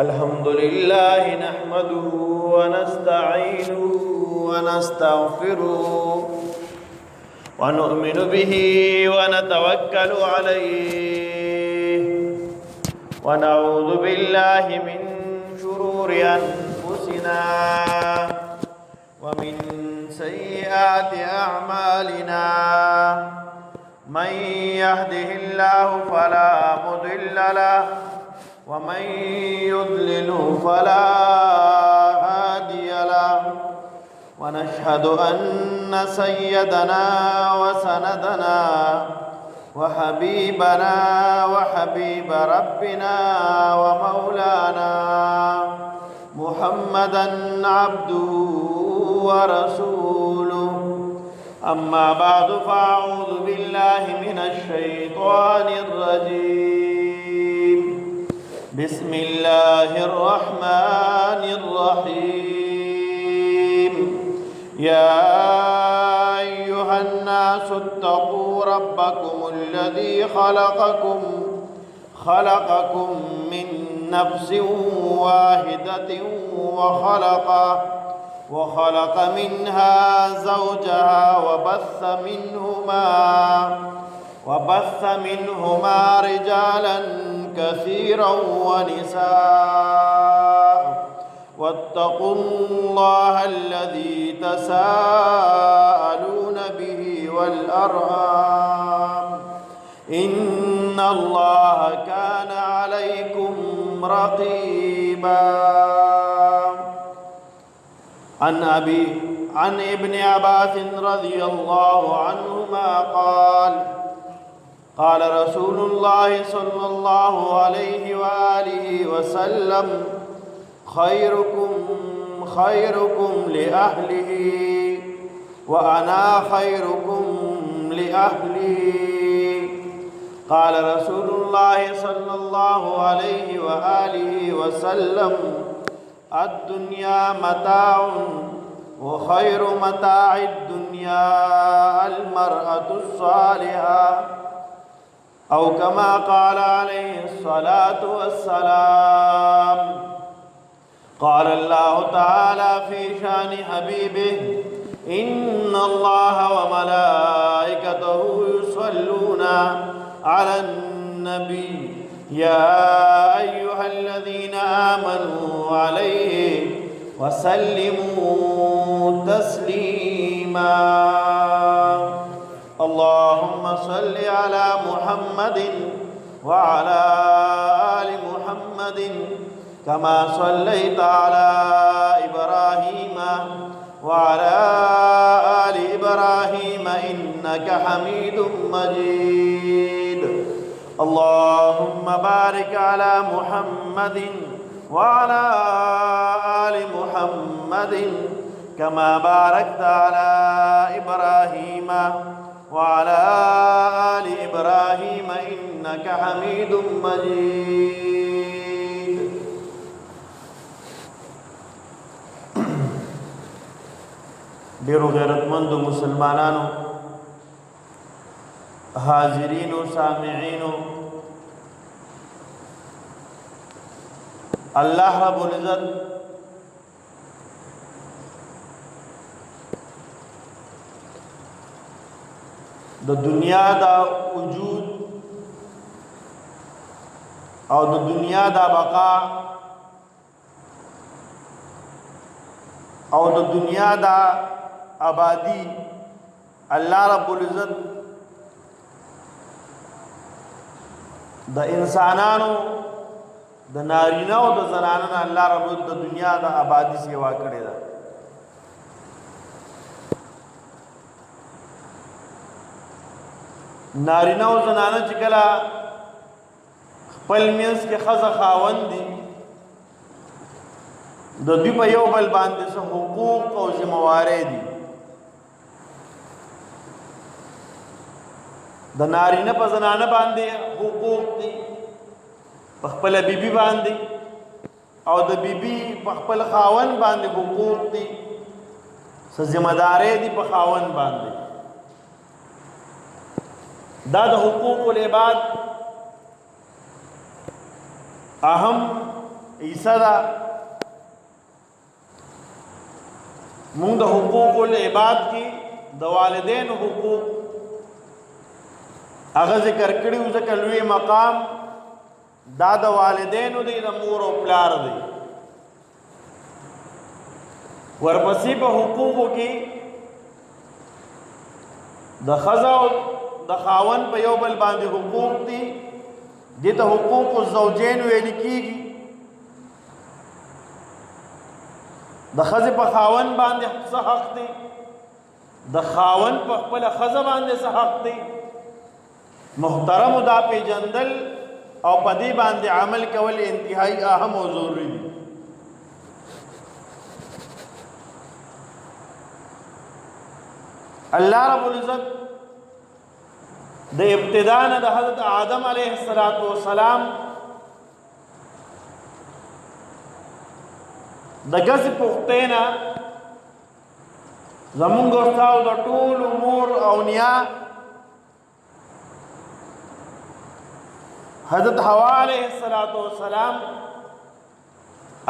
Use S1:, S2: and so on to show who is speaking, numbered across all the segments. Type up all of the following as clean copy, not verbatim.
S1: الحمد لله نحمده ونستعينه ونستغفره ونؤمن به ونتوكل عليه ونعوذ بالله من شرور أنفسنا ومن سيئات أعمالنا من يهده الله فلا مضل له ومن يضلل فلا هادي له ونشهد أن سيدنا وسندنا وحبيبنا وحبيب ربنا ومولانا محمدا عبده ورسوله أما بعد فأعوذ بالله من الشيطان الرجيم بسم الله الرحمن الرحيم يا أيها الناس اتقوا ربكم الذي خلقكم من نفس واحدة وخلق منها زوجها وبث منهما رجالا كثيرا ونساء واتقوا الله الذي تساءلون به والأرحام إن الله كان عليكم رقيبا عن ابن عباس رضي الله عنهما قال رسول الله صلى الله عليه وآله وسلم خيركم لأهله وأنا خيركم لأهلي قال رسول الله صلى الله عليه وآله وسلم الدنيا متاع وخير متاع الدنيا المرأة الصالحة أو كما قال عليه الصلاة والسلام قال الله تعالى في شان حبيبه إن الله وملائكته يصلون على النبي يا أيها الذين آمنوا عليه وسلموا تسليما اللهم صل على محمد وعلى آل محمد كما صليت على إبراهيم وعلى آل إبراهيم إنك حميد مجيد اللهم بارك على محمد وعلى آل محمد كما باركت على إبراهيم وعلى آل إبراهيم إنك حميد مجيد ډیرو غیرتمندو مسلمانانو حاضرینو سامعینو الله رب العزت د دنیا دا وجود او د دنیا دا بقا او د دنیا دا آبادی الله رب العزت د انسانانو د نارینه او د زنانو الله رب العزت د دنیا دا آبادی سیوا کړی ده نارینه او زنانه چې کله خپل منځ کې ښځه خاوند دي د دوی په یو بل باندې څه حقوق او ذمہوارۍ دي د نارینه په زنانه باندې حقوق دي په خپل بیبي باندې او د بیبي په خپل خاون باندې حقوق دي څه ذمہ داري دي په خاون باندې دا د حقوق العباد اهم حصہ ده مونږ د حقوق العباد کې د والدین حقوق هغه ذکر کړیو ځکه لوی مقام دا د والدینو دی د مور او پلار دی ورپسې په حقوقو کې د ښځه او د خاوند په یو بل باندې حقوق دي دې ته حقوق الزوجین ویل کېږي د ښځې په خاوند باندې څه حق دی د خاوند په خپله ښځه باندې څه حق دی محترمو دا پیژندل او په دې باندې عمل کول انتهایی اهم او ضروري دي الله رب العزت د ابتدا نه د حضرت آدم علیه السلام د ګس پختینا زمونږ استاد د ټول امور او نیا حضرت حوا علیہ السلام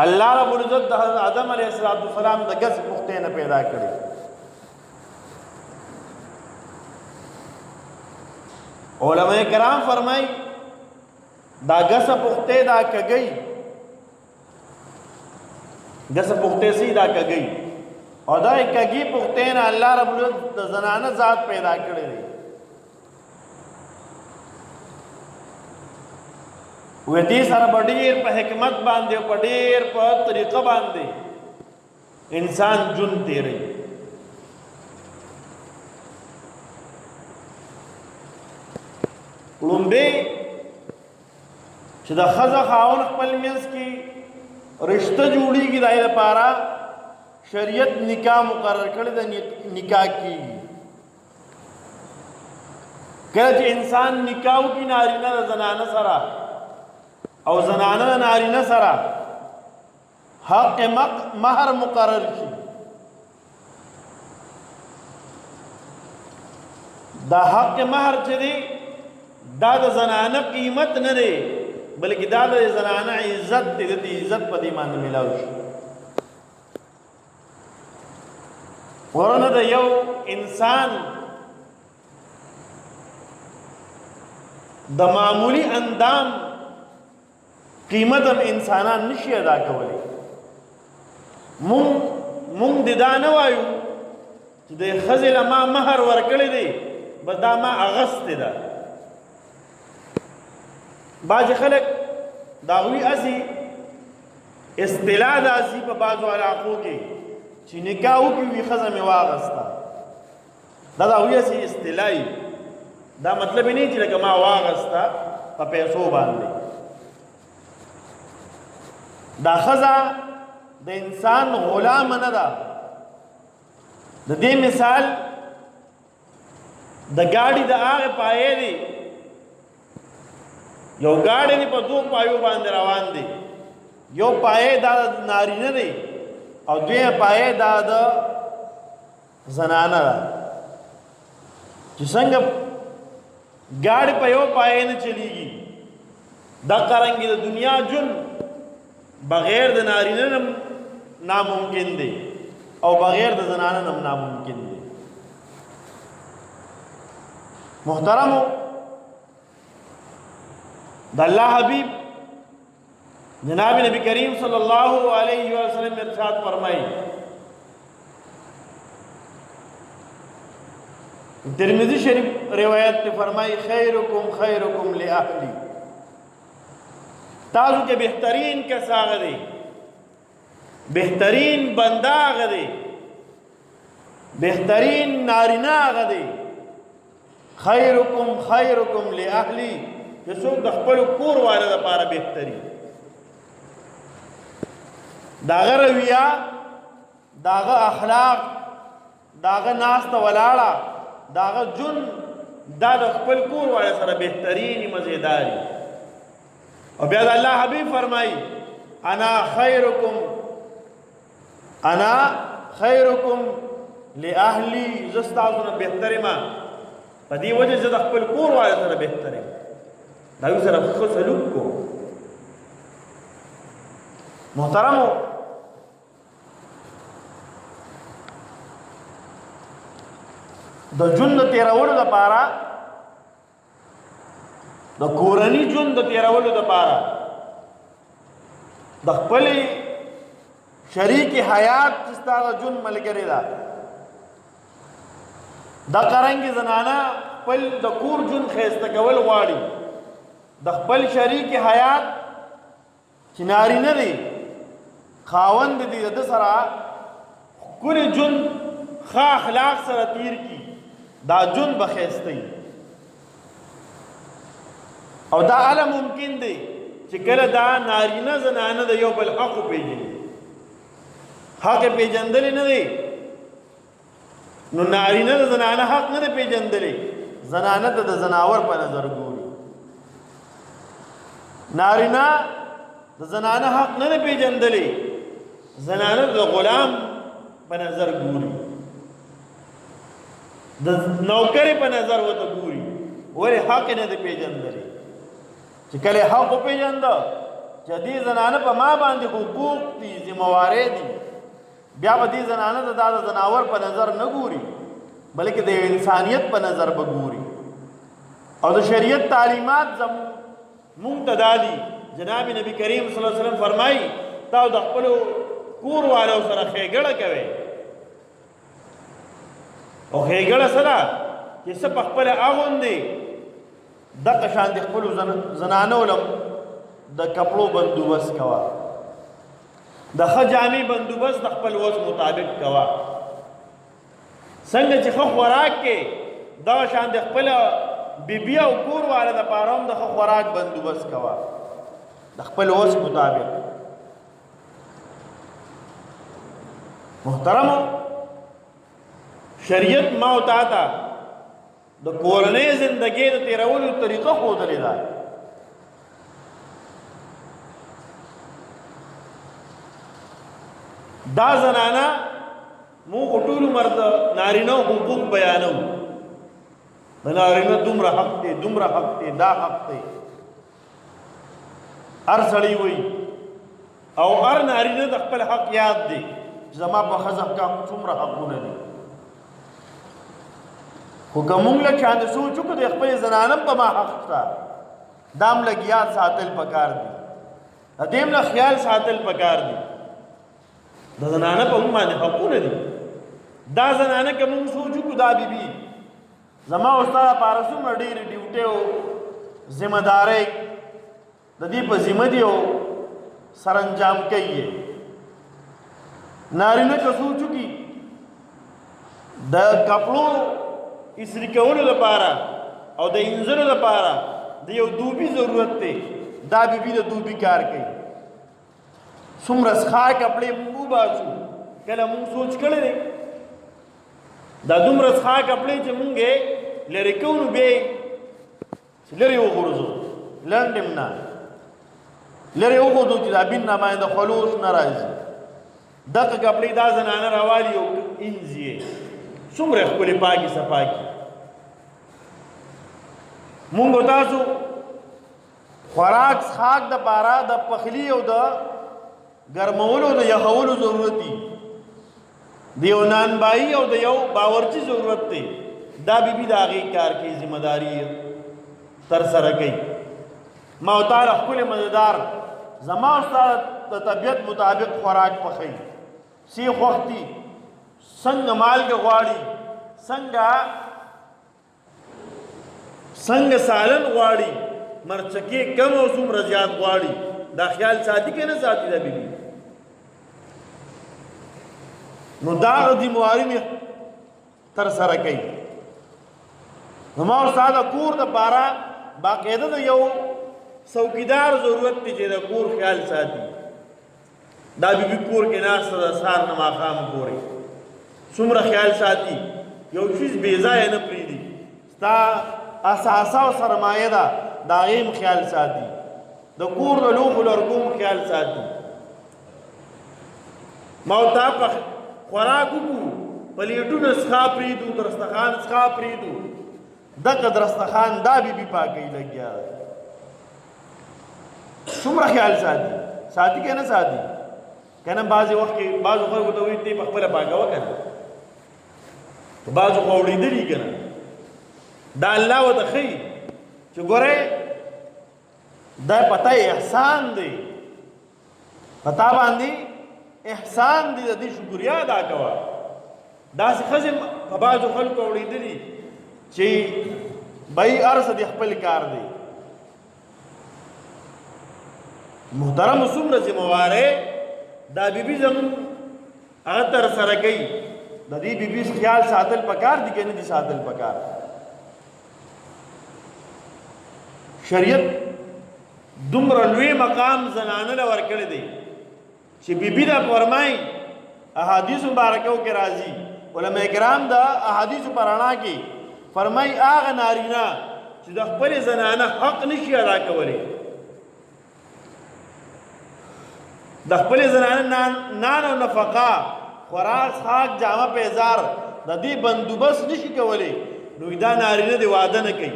S1: اللہ رب العزت حضرت آدم علیہ السلام د ګس پخته نه پیدا کړي علماء کرام فرمای دا ګس پخته دا کګي ګس پخته سي دا کګي او دا کګي پخته نه الله رب العزت د زنانه ذات پیدا کړي وې دې سره ډېر په حکمت باندې په ډېر په طریقه باندې انسان جون تیری لومبه چې د ښځه خاون خپل منځ کې رشته جوړیږي د دې لپاره شریعت نکاح مقرر کړی د نکاح کیږي کله چې انسان نکاح کوي نارینه د زنانه سره او زنانه نارینه سره حق مہر مقرر کی دا حق مہر چې دی دا د زنانه قیمت نه دی بلکې دا د زنانه عزت دی د عزت په دې باندې ملاو شي ورنه د یو انسان د معمولی اندام قیمت هم انسانان نشي ادا کولی مونږ د دا نه وایو چې د ښځې له ما مهر ورکړی دی بس دا ما اغستې ده بعضې خلک د هغوی هسې اصطلاح داسې په بعضو علاقو کې چې نکاح وکړي وي ښځه مې واغسته دا د هغوی هسې اصطلاحي دا مطلب یې نه چې لکه ما واغسته په پیسو باندې دا ښځه د انسان غلام نه ده د دې مثال د ګاډي د هغې پایې دی یو ګاډی دی په دو پایو باندې روان دی یو پایې دا د نارینه دی او دویمه پایې دا د زنانه ده چې څنګه ګاډی په یو پایې نه چلیږي دغه رنګې د دنیا جون بغیر د نارینه ناممکن دی او بغیر د زنانه ناممکن دی محترمو د الله حبیب جناب نبی کریم صلی اللہ علیہ وسلم ارشاد فرمائی ترمذی شریف روایت تے فرمائی خیرکم خیرکم لأہلی تاسو کے بہترین کس آگا دے بہترین بندہ آگا دے بہترین نارینہ آگا دے خیرکم خیرکم لأہلی جسو دخپل کور والا دا پارا بہترین داغه رویه داغه اخلاق داغه ناست ولاړه داغه جون دا د خپل کور والے سره بهترینی مزیداری او بیا د الله حبیب فرمایي انا خیرکم لاهلی، زه ستاسو نه بهتر یم. په دې وجه زه د خپل کور والو سره بهتر یم. د هغوی سره ښه سلوک کوم. محترمو، د ژوند د تېرولو دپاره، د کورني ژوند د تېرولو دپاره د خپلې شریک حیات چې ستا د ژوند ملګرې ده، دا قرنګې زنانه خپل د کور ژوند ښایسته کول غواړي. د خپل شریک حیات چې نارینه دی، خاوند دی، د ده سره ښکلې ژوند ښه اخلاق سره تیر کړي، دا ژوند به ښایسته وي. او دا هله ممکن دی چې کله دا نارینه زنانه د یو بل حق وپېژني. حق یې پېژندلی نه دی، نو نارینه د زنانه حق نه دی پېژندلی، زنانه ته د زناور په نظر ګوري. نارینه د زنانه حق نه دی پېژندلی، زنانه د غلام په نظر ګوري، د نوکرې په نظر ورته ګوري. ولې حق یې نه دی پېژندلی. چې کله حق وپېژنده چې دې زنانه په ما باندې حقوق دي، ذمهوارۍ دي، بیا به دې زنانه د دا د زناور په نظر نه ګوري، بلکې د انسانیت په نظر به ګوري. او د شریعت تعلیمات مونږ ته دا دي. جناب نبی کریم صلی الله علیه وسلم فرمایي تاسو د خپلو کور والو سره ښېګړه کوئ. او ښېګړه څه ده چې څه په خپله اغوندې، دغه شان د خپلو زنانو له د کپړو بندوبست کوه، د ښه جامې بندوبست د خپل وس مطابق کوه. څنګه چې ښه خوراک کې دغه شان د خپله بیبي او کور والا دپاره هم د ښه خوراک بندوبست کوه د خپل وس مطابق. محترمو، شریعت ما او تا ته د کورنۍ زندګۍ د تېرولو طریقه ښودلې ده. دا زنانه مونږ خو ټول عمر د نارینه حقوق بیانو، د نارینه دومره حق دی، دومره حق دی، دا حق دی. هر سړی وایي او هر نارینه د خپل حق یاد دی چې زما په ښځه څومره حقونه دي. خو که مونږ له چاندې سوچ وکړو د خپلې زنانه په ما حق شته، دا هم لږ یاد ساتل پکار دي، د دې هم له خیال ساتل پکار دي. د زنانه په مونږ باندې حقونه دي. دا زنانه که مونږ سوچ وکړو دا بیبي زما او ستا دپاره څومره ډېرې ډیوټۍ او ذمهدارۍ د دې په ذمه دي او سرانجام کوي یې. نارینه که سوچ وکړي د کپړو اسری کولو لپاره او د انځلو لپاره د یو دوبي ضرورت دی، دا بیبي د دوبي کار کوي. څومره ښه کپړې مونږ وباسو، کله مونږ سوچ کړی دی دا دومره ښه کپړې چې مونږ یې لرې کوو نو بیا یې لرې وغورځو، لنډ یم نه لرې وغورځو چې دا بین نه باندې خلوص نه راځي. دغه کپړې دا زنانه راوالي او انځي یې څومره ښکلې پاکې صفاکې. مونږ تاسو خوراک څښاک دپاره د پخلي او د ګرمولو د یخولو ضرورت دي، د یو نانبایي او د یو باورچي ضرورت دی. دا بیبي د هغې کار کوي، ذمهداري ترسره کوي. ما او تا له ښکلې مزېدار زما او ستا د طبیعت مطابق خوراک پخوي، سیخ وختي څنګه مالګه غواړي، څنګه سالن غواړي، مرچکې کم او څومره زیات غواړي، دا خیال ساتي که نه ساتي دا بیبي؟ نو دا ذمهواري مې ترسره کوي. زما او ستا د کور دپاره باقاعده د یو څوکیدار ضرورت دی چې د کور خیال ساتي. دا بیبي کور کې ناسته ده سهار نه ماښام پورې، څومره خیال ساتي، یو چیز بې ځایه نه پرېږدي. ستا اساسه او سرمایه ده د هغې هم خیال ساتي، د کور د لوښو لرګو هم خیال ساتي. ما تا په خوراکو کو پلیټونه څخه پریدو درستخان څخه پریدو دغه درستخان دا بی پاکي لګیا څومره خیال ساتي که نه ساتي کنه بعضې وخت کې بعضو خلکو ته وایي ته یې په خپله پاکوه که نه بعضو خو اورېدلي که نه دا الله ورته ښایي چې ګورئ دا په تا احسان دی په تا باندې احسان دی د دې شکریا ادا کوه داسې ښځې په بعضو خلکو اورېدلي چې بهی هر څه د خپل کار دی محترم څومره ذمهواری دا بیبي زمون هغه تر سره کوي د دې بیبي خیال ساتل پکار دي که نه دي ساتل پکار شریعت دومره لوی مقام زنانه له ورکړی دی چې بیبي دا فرمایي احادیث مبارکو کې راځي علماء کرام دا احادیث په رڼا کې فرمایي هغه نارینه چې د خپلې زنانه حق نشي ادا کولی د خپلې زنانه نان او نفقه خوراک څښاک جامه پیزار د دې بندوبست نشي کولی نو دا نارینه د واده نه کوي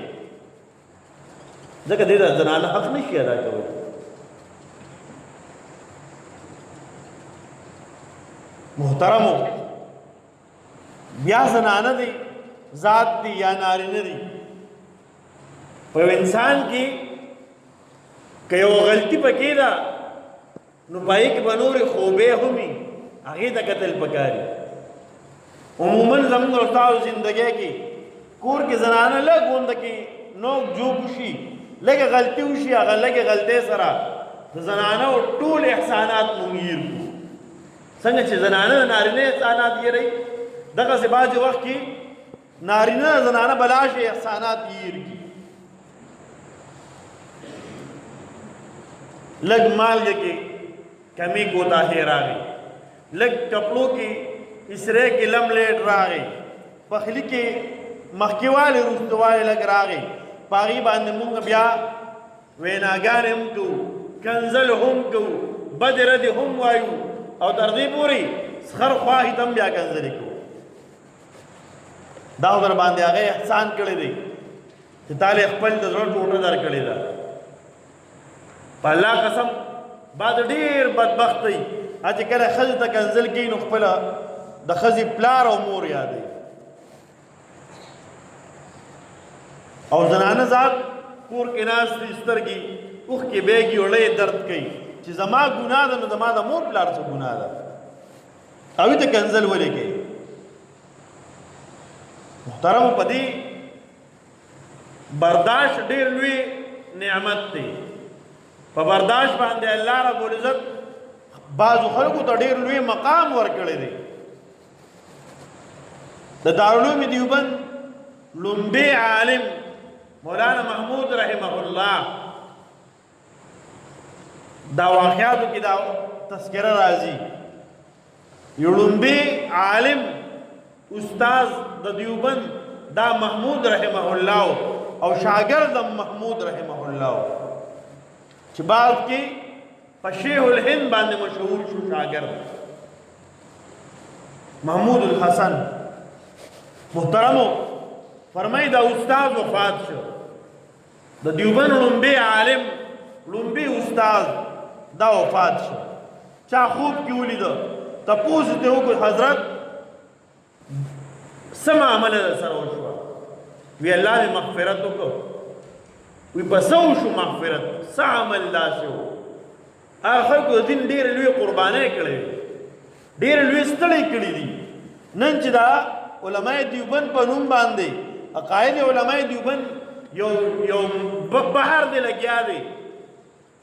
S1: ځکه دې د زنانه حق نشي ادا کولی محترمو بیا زنانه دی ذات دی یا نارینه دی په انسان کې که یو غلطي پکې ده نو پای کې به نورې خوبې هم وي هغې ته کتل پکاري عموما زموږ ورتاو زندګۍ کې کور کې زنانه لږ غونده کې نوک جوب وشي لږه غلطي وشي هغه لږې غلطۍ سره د زنانه ټول احسانات مونږ هیر کړو څنګه چې زنانه د نارینه احسانات هیروي دغسې بعضې وخت کې نارینه زنانه بلا شي احسانات هیر کړي لږ مالګه کې کمی کوتاهی راغی لږ کپړو کې اسرې کې لم لیټ راغی پخلی کې مخکېوالی وروستوالی لږ راغی په هغې باندې مونږ بیا ویناګانې هم کوو کنزل هم کوو بدې ردې هم وایو او تر دې پورې سخر خواهي ته هم بیا کنزلې کوو دا خو در باندې هغه احسان کړی دی چې تا له خپل د زړه ټوټه در کړې ده په الله قسم بعد ډېر بدبخت دی چې کله ښځې ته کنزل کوي نو خپله د ښځې پلار او مور یادوي او زنانه ذات کور کې ناستې سترګې اوښکې بیګي وړی درد کوي چې زما ګناه ده نو زما د مور پلار څه ګناه ده هغوی ته کنزل ولې کوي محترمو په دې برداشت ډېر لوی نعمت دی په برداشت باندې الله رب العزت بعضو خلکو ته ډېر لوی مقام ورکړی دی د دارالعلوم دیوبند لومبی عالم مولانا محمود رحمه الله دا واقعاتو کې دا تذکره راځي یو لومبی عالم استاذ د دیوبند دا محمود رحمه الله او شاگرد محمود رحمه الله چې بعد کې په شیخ الهند باندې مشهور شو شاگرد محمود الحسن محترمو فرمایي دا استاد وفات شو د دیوبند لومبی عالم لومبی استاد دا وفات شو چا خوب کې ولیده تپوس ته وکړ حضرت سم عمل سره وشوه وی الله دې مغفرت وکړو وی بسو شو مغفرت څه عمل داسې و هغه خلکو د دین ډېرې لویې قربانۍ کړې ډېرې لویې ستړې کړي دي نن چې دا علماء دیوبند په نوم باندې عقاید علماء دیوبند یو بحر دی لګیا دی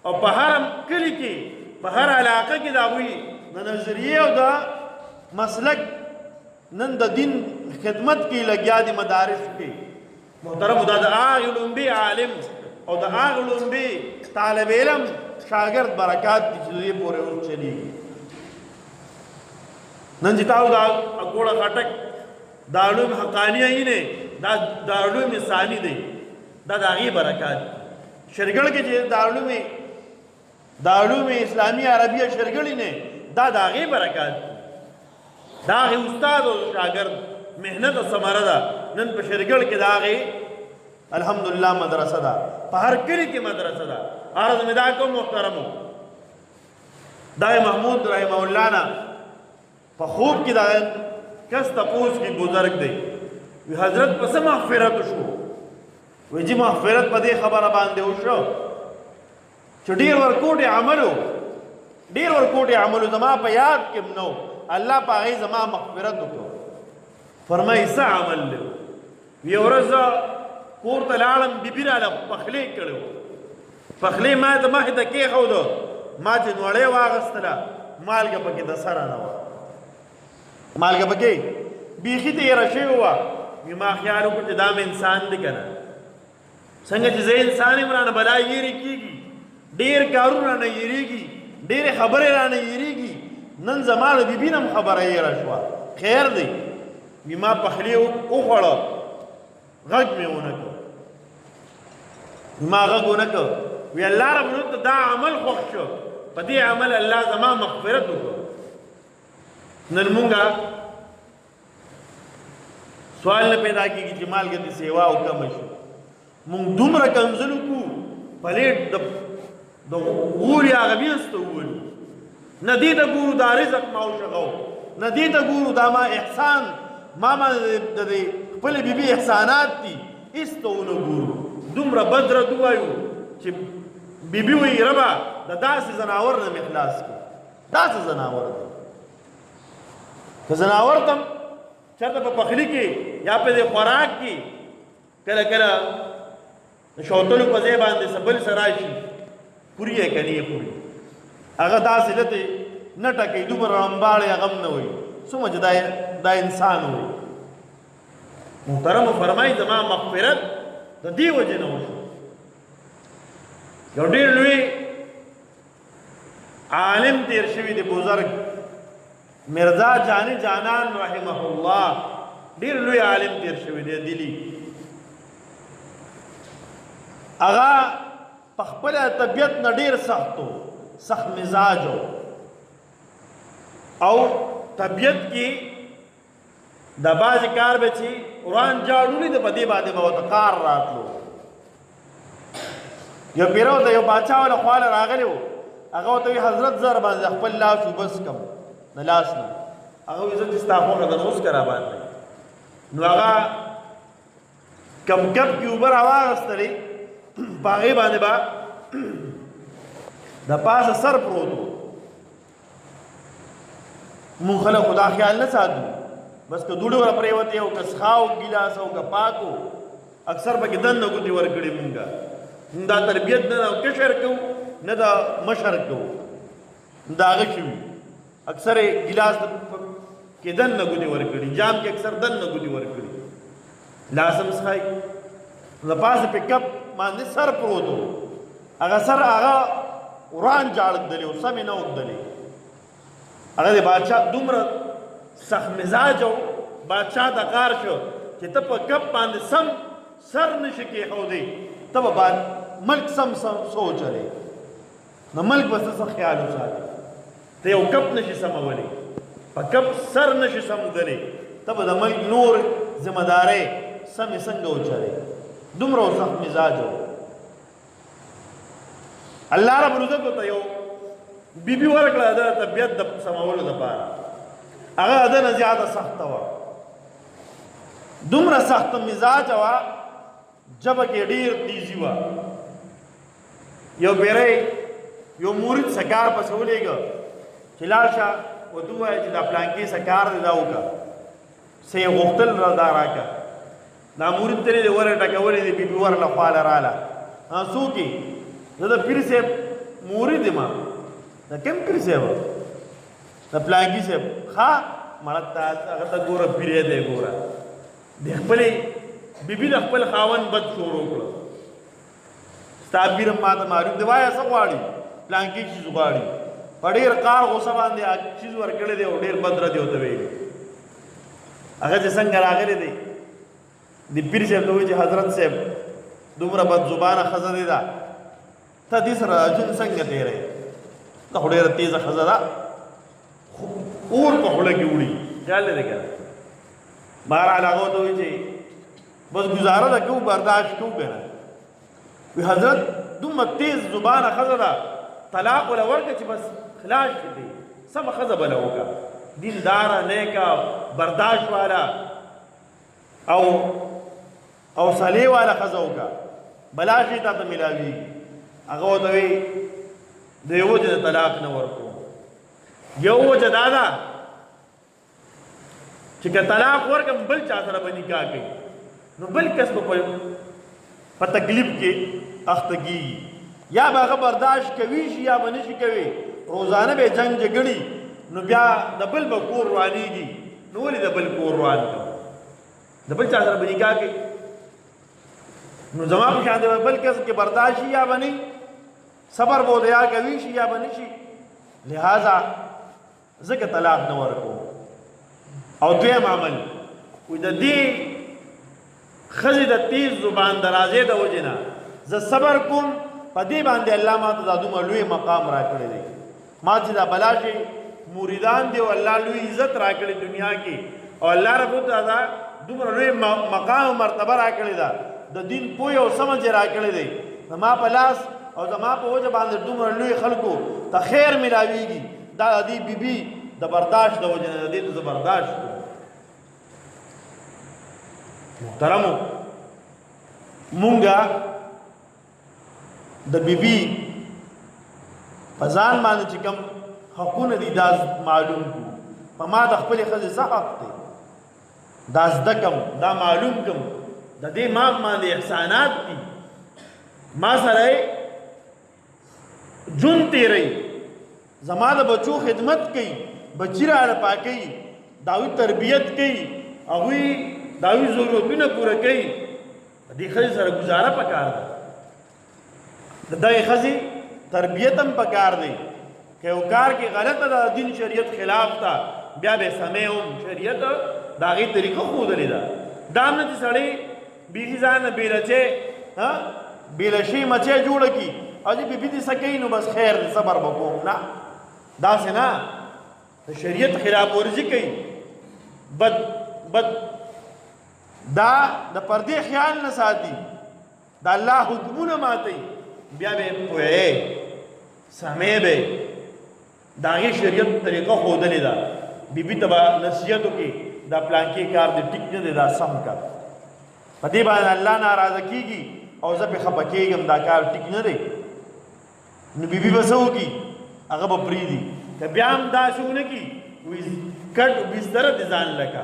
S1: او په هر کلي کې په هر علاقه کې د هغوی د نظریې او د مسلک نن د دین خدمت کې لګیا دي مدارس کې محترم دا د هغه لومبي عالم او د هغه لومبي طالب علم شاگرد برکات دي چې دوی پورې اوس چلیږي نن چې تاسو دا اکوړه خټک دارالعلوم حقانیه یې نه دا دارالعلوم ثاني دی دا د هغې برکات شرګړ کې چې دارالعلوم اسلامي عربیه شرګړې نه دا د هغې برکات دي دا هغې استاد او شاګرد محنت او ثمره ده. نن په شرګړ کې د هغې الحمدلله مدرسه ده، په هر کلي کې مدرسه ده. عرض مې دا کوم محترمو، دا محمود رحمه الله نه په خوب کې دا کس تپوس کې بزرګ دی، وی حضرت په څه مغفرت شو؟ وی جی مغفرت په دې خبره باندې وشو چې ډېر ورکوټې عملو، ډېر ورکوټې عملو زما په یاد کې نو، الله په هغې زما مغفرت وکړو. فرمایي څه عمل دی؟ وی ورځ کور ته لاړم، بیبي راله پخلی کړی و، پخلی ما ته مخې ته کېښودو، ما چې نوړۍ واغېستله مالګه پکې د سره نه وه، مالګه پکې بیخي تېره شوې وه. وي ما خیال وکړو چې دا مې انسان دی که نه، څنګه چې زه انسان یم رانه بلا یېرې کېږي، ډېر کارونه رانه یېرېږي، ډېرې خبرې رانه یېرېږي، نن زما د بیبي نه هم خبره یېره شوه. خیر دی، وي ما پخلی وخوړه، غږ مې ونه کړ، ما غږ ونه کړ. وی الله رب العزت دا عمل خوښ شو، په دې عمل الله زما مغفرت وکړو. نن مونږه سوال نه پیدا کېږي چې مالګه دې سیوا او کمه شي. مونږ دومره کنځل وکړو، پلیټ د غوري هغه میسته وولو، نه دې ته ګورو دا رزق ما وشغو، نه دې ته ګورو دا ما احسان ما د دې خپلې بیبي احسانات دي، هېڅ ته ونه ګورو. دومره بد رد ووایو چې بیبي وایي ربه د داسې زناور نه مې خلاص کړي. داسې زناور دی که زناور ته چېرته په پخلي کې یا په دې خوراک کې کله کله د شوتلو په ځای باندې څه بل څه راشي، خوري یې که نه یې خوري، هغه داسې لتې نه ټکوي، دومره رمباړې هغه هم نه وایي، څومره چې دا انسان وایي. محترمو فرمایي زما مغفرت د دې وجې نه وشو. یو ډېر لوی عالم تیر شوي دی، بزرګ مرزا جانی جانان رحمه الله، ډېر لوی عالم تیر شوي دی دلی. هغه په خپله طبیعت نه ډېر سخت و، سخت مزاج و، او طبیعت کې د بعضې کار به چې وران جاړولي د په دې باندې به ورته کار راتلو. یو پیرو ته یو باچا والا خواله راغلی و، هغه ورته وایي حضرت زه باندې خپل لاس وبس کم د لاس نه، هغه وایي زه چې ستا خوښه ده نو اوس که راباندې. نو هغه کپ کې اوبه راواغېستلې، په هغې باندې به د پاسه سر پروت و. مونږ خلک خو دا خیال نه ساتو، بس که دوړې ور پرېوتې او که څښاو ګیلاس او که پاکو، اکثر پکې دننه ګوتې ورکړې مونږه. دا تربیت نه د کشر کوو نه د مشر کوو، د هغه کې وي. اکثر یې ګیلاس کې دننه ګوتې ورکړي، جام کې اکثر دننه ګوتې ورکړي، لاس هم څښئ. د پاسه په کپ باندې سر پروت و، هغه سر هغه وران جاړېدلی و، سمې نه اوږدلې. هغه د بادشاه دومره سخت مزاج او بادشاه ته کار شو چې ته په کپ باندې سم سر نشي کېښودی، ته به ملک سم سوچلې. نو ملک به څه خیال وساتي؟ ته یو کپ نشي سمولی، په کپ سر نشي سمدلی، ته به د ملک نور ذمه دارۍ سمې څنګه وچلې؟ دومره سخت مزاج و. الله رب العزت ورته یو بیبي ورکړه د طبیعت د سمولو دپاره، هغه د نه زیاته سخته وه، دومره سخت مزاج وه، جبه کې ډېر تیزي وه. یو بیری یو مورید څه کار پسې ولېږه چې لاړ شه ورته ووایه چې دا پلانکي څه کار دی دا وکړه، څه یې غوښتل دا راکړه. دا مورید ته یې ورې ټکولې دي، بیبي ورله خواله راله. څوک یې؟ زه د پیر صاحب مورید یم. د کوم پیر صاحب؟ د پلانکي صاحب. ښه مړه هغه ته ګوره پیری دی، ګوره د خپلې بیبي د خپل خاوند بد شروع کړه. ستا پیر هم ماته معلوم دی، وایه څه غواړي؟ پلانکي چیز غواړي. په ډېر قار غوسه باندې چیز ورکړی دی او ډېر بد ردې ورته ویلي. هغه چې څنګه راغلی دی د پیر صاحب ته وایي چې حضرت صاحب دومره بد زبانه ښځه دی ده، ته دې سره ژوند څنګه تېروې؟ دا خو ډېره تېزه ښځه ده، اور په خوله کې وړي، خیال دې کنه بهرحال هغه ته وایي چې بس گزاره ده کوو برداشت کوو کنه وی حضرت دومره تیز زبانه ښځه ده طلاق وله ورکړه چې بس خلاص دی سمه ښځه بله وکړه دینداره نیکه برداشت والا او حوصلې والا ښځه وکړه بلا شي تا ته میلاویږي هغه ورته وایي د یو وجه د طلاق نه ورکوم یو وجه دا ده چې که طلاق ورکړم بل چا سره به نکاح کوي نو بل کس به په تکلیف کې اخته کېږي یا به هغه برداشت کوي شي یا به نشي کوي روزانه به جنګ جګړې نو بیا د بل به کور روانېږي نو ولې د بل کور روان کړم د بل چا سره به نکاح کوي نو زما په شان د بل کس کې برداشت شي یا به نه صبر به ودیا کوي شي یا به نشي لہذا ځکه طلاق نه ورکوم او دویم عمل وي د دې ښځې د تیز زبان درازې د وجې نه زه صبر کوم په دې باندې الله ما ته دا دومره لوی مقام راکړی دی ما چې دا بلا شي مریدان دی او الله لوی عزت راکړی دنیا کې او الله رب العزت دومره لوی مقام او مرتبه راکړی ده د دین پوهې او سمجھ راکړی دی زما په لاس او زما په وجه باندې دومره لوی خلکو ته خیر میلاویږي دا د دې بیبي د برداشت د وجه نه د دې ته زه برداشت کوم محترمو مونږه د بیبي په ځان باندې چې کوم حقونه دي دا معلوم کړو په ما د خپلې ښځې څه حق دی دا زده کم دا معلوم کم د دې ما باندې احسانات دي ما سره جون تیری زما د بچو خدمت کوي بچی را پاکي داوی تربیت کوي هغوی داوی ضرورتونه پوره کوي دې ښځې سره گزاره پکار ده د دغې ښځې تربیت هم پکار دی که یو کار کې غلطه ده دین شریعت خلاف ده بیا به سمې هم شریعت د هغې طریقه ښودلې ده دا هم نه چې سړی بیخي ځان نه بېلچې بېلشي مچۍ جوړه کړي او چې بیبي دې څه کوي نو بس خیر دی صبر به کوم نه داسې نه د شریعت خلاف ورزي کوي بد دا د پردې خیال نه ساتي د الله حکمونه ماتوي بیا به پوهې سمې به د هغې شریعت طریقه ښودلې ده بیبي ته به نصیحت وکړي دا پلانکې کار دې ټیک نه دی دا سم کار په دې باندې الله ناراضه کېږي او زه پې خفه کېږم دا کار ټیک نه دی نو بیبي به څه وکړي هغه به پرېږدي که بیا هم داسې ونه کړي کټ بستره دې ځان لکه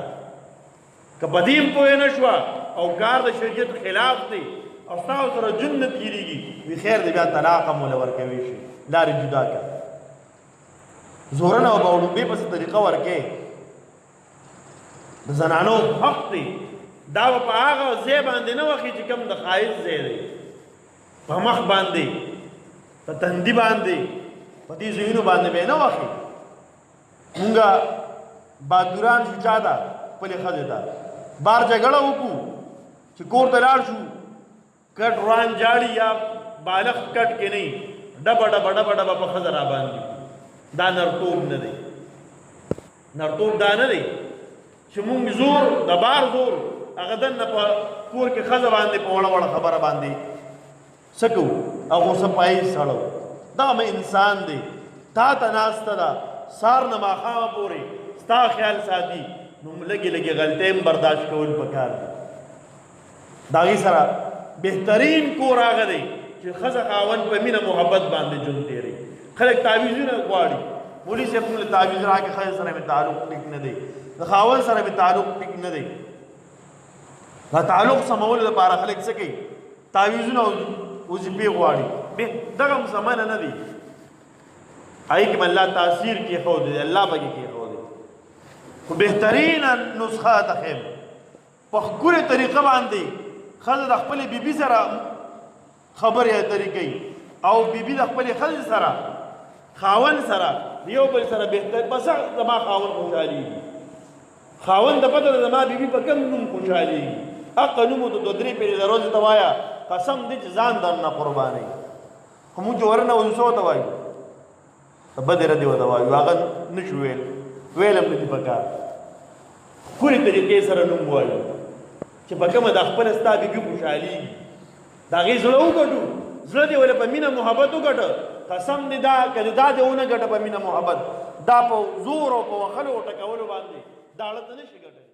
S1: که په دې هم پوهې نه شوه او کار د شریعت خلاف دی او ستاسو سره ژوند نه تېرېږي وي خیر دی بیا طلاق هم وله ورکوی شي لارې جدا کړه زورنه او به وړومبې پسې طریقه ورکې د زنانو حق دی دا به په هغه ځای باندې نه وخي چې کوم د ښایست ځای دی په مخ باندې په تندي باندې په دې ځایونو باندې به نه وخي مونږه بهادران شو چا ده خپلې ښځې ته بار جګړه وکړو چې کور ته لاړ شو کټ روان جاړي یا بالغ کټ کې نه ډبه ډبه ډبه ډبه په ښځه را باندې دا نرتوب نه دی نرتوب دا نه دی چې مونږ زور د بار زور هغه دننه په کور کې ښځه باندې په وړه وړه خبره باندې څه کوو هغه څه پایي سړو دا مې انسان دی تا ته ناسته ده سار نه ماښامه پورې ستا خیال ساتي نو لږې لږې غلطۍ هم برداشت کول پکار دي د هغې سره بهترین کور هغه دی چې ښځه خاوند په مینه محبت باندې ژوند تېروي خلک تعویضونه غواړي مولي صاحب موږ له تعویض راکړې ښځې سره مې تعلق ټیک نه دی د خاوند سره مې تعلق ټیک نه دی دا تعلق سمولو دپاره خلک څه کوي تعویضونه او وظیفې غواړي دغه هم سمنه نه دي هغې کې به الله تاثیر کېښودی دی الله پکې کېښودی خو بهترینه نسخه ته ښیم په ښکلې طریقه باندې ښځه د خپلې بیبي سره خبرې اترې کوي او بیبي د خپلې ښځې سره خاوند سره یو بل سره بهتر بس زما خاوند خوشحالېږي خاوند د پته ده زما بیبي په کوم نوم خوشحالېږي حقه نوم ورته دوه درې پېرې د ورځې ته وایه قسم دی چې ځان درنه قربانوي خو موږ چې ورنه وایو څه ورته وایو بدې ردې ورته وایو هغه نه شو ویل هم نه دي پکار پوری طریقې سره نوم ووایو چې په کومه د خپل ستا بیبي خوشحالېږي د هغې زړه وګټو زړه دې ولې په مینه محبت وګټه قسم دې دا که دا دې ونه ګټه په مینه محبت دا په زور او په وهلو او ټکولو باندې دا اړه ته نشي ګټلی